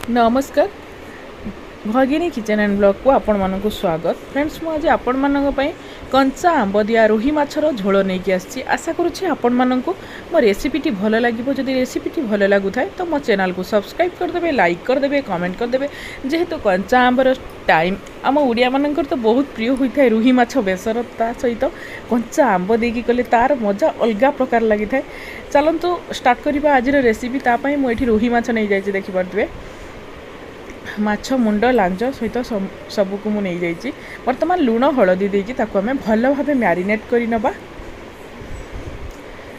नमस्कार भगिनी kitchen and blog को आपण मानक स्वागत। फ्रेंड्स मुझे आपण मानक कंचा आंब दिया रोही माछर झोल नहीं आसी। आशा करुँचे आपण मानक मो रेसिपीटी भल लगे। जदि रेसिपीटी भल लगु थाए तो मो चैनल को सब्सक्राइब करदे, लाइक करदे, कमेंट करदे। जेहेतु कंचा आंबर टाइम आम ओडिया मानकर तो बहुत प्रिय होता है रोही माछ बेसर, ता सहित कंचा आंब देकी कले तार मजा अलग प्रकार लगी थाए। चलतु स्टार्ट करवा आज रेसिपी। तापाई मुझे रोही माछ नहीं जाइए, देखिपे माछ मुंड लांज सहित सबको मुझे नहीं जाइए। बर्तमान लुण हलदी देकी ताको आमे भल भाव मैरिनेट कर नबा।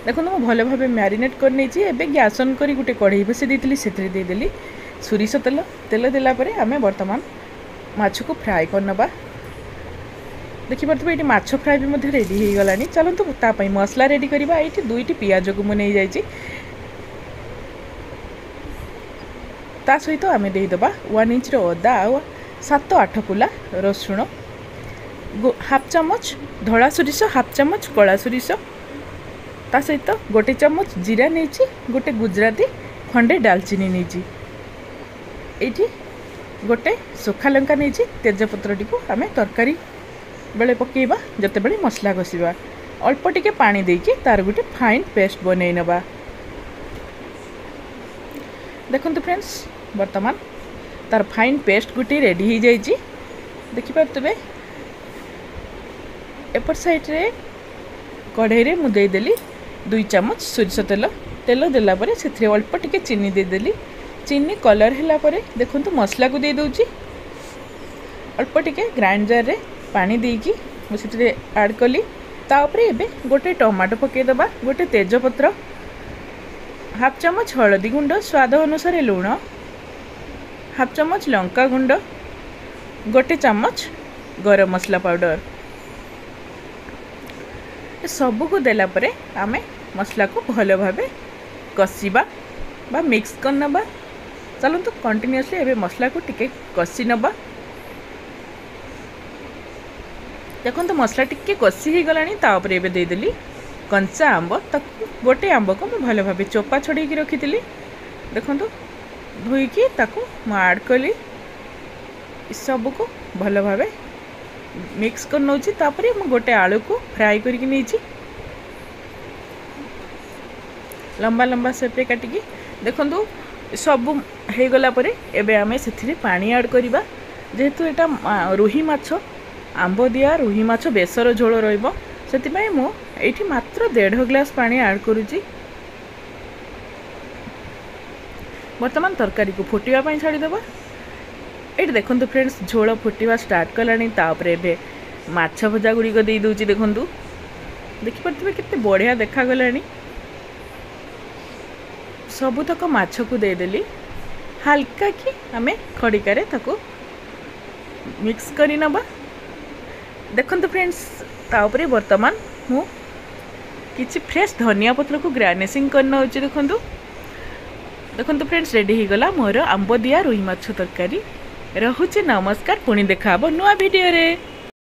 देखो मुझे भल भाव मैरिनेट कर नहीं एबे गैस ऑन करी गोटे कढ़ई बसई देती से देदेली सोरिष तेल। तेल देलापर आमे बर्तमान माछ को फ्राए कर नबा। देखिपे ये माछ फ्राए भी रेडी हो गला। चलतु तापाई मसला रेडी करवा। ये दुईटी पियाज को मुझे नहीं जाइए, ता सहित आमे देदेबा 1 इंच अदा आ 7-8 कुला रसुण, हाफ चामच धड़ा सोरिष, हाफ चामच कला सोरिष, ता सहित गोटे चामच जीरा नहीं, गोटे गुजराती खंडे डालचीनी नहीं, ये गोटे सुखा लंका नहीं। तेजपत्र टी आमे तरकारी बेले पकेबा, जते बेले मसला घसीबा। अल्प टिके पानी देकी तार गोटे फाइन पेस्ट बनै नबा। देखंतु फ्रेंड्स वर्तमान तार फाइन पेस्ट गोटे रेडी हो जाइए। देखिपे एपट साइड रे कढ़ई रे मु देदेली 2 चामच सोरिष तेल। तेल देलापर से अल्प टिके चीनी देदेली। चीनी कलर है पर देखंतु मसला को दे दउची। अल्प टिके ग्राइंडर रे पानी देकी मुझे ऐड कली। तापर एबे गोटे टमाटो पकेदेबा, गोटे तेजपत्र, हाफ चामच हलदी गुंड, स्वाद अनुसार लुण, हाफ चामच लंका गुंड, गोटे चामच गरम मसला पाउडर। सबू को देला परे आमे मसला को भल भाव कषिबा बा मिक्स कर नबा। चलतु कंटिन्यूअसली एबे मसला को टिके कषि नबा। देखो मसला टिके कषि हो गला। तापर एबे देदेली कंचा आंब। ताकू गोटे आंब को मैं भल भाव चोपा छड़े रखी। देखो धोईकी ताकू ऐड कली। सब को भल भाव मिक्स कर नौची। तापर मु गोटे आलू को फ्राए करके नहीं लंबा लंबा सेप्रे काटिकी। देखो सब हो गला परे एबे आमे सेथिरे पानी ऐड करवा। जेहेतु एटा रोही माछ आंब दिया रोही माछ बेसर झोल रहिबो, सेतिपई मु एठी मात्र 1.5 ग्लास पानी ऐड करूची। वर्तमान तरकारी को फुटिया पाई छाड़ी देबा। एठी देखंतु फ्रेंड्स झोल फुटिवा स्टार्ट कलानी। तापर एबे माछ भजा गुड़ी को दे दूची। देखंतु देखि परथिबे केते बढ़िया देखा गलानी। सबुतक माछ को दे देली। हल्का कि आमे खड़िका रे ताको मिक्स करी नबा। देखंतु फ्रेंड्स ताऊपर वर्तमान मु किछि फ्रेश धनिया पत्र को गार्निशिंग करना होची। देखंतु फ्रेंड्स रेडी हो गला मोर आंब दिया रोही माछ तरकारी। रहुचे नमस्कार, पुणी देखा नुआ वीडियो रे।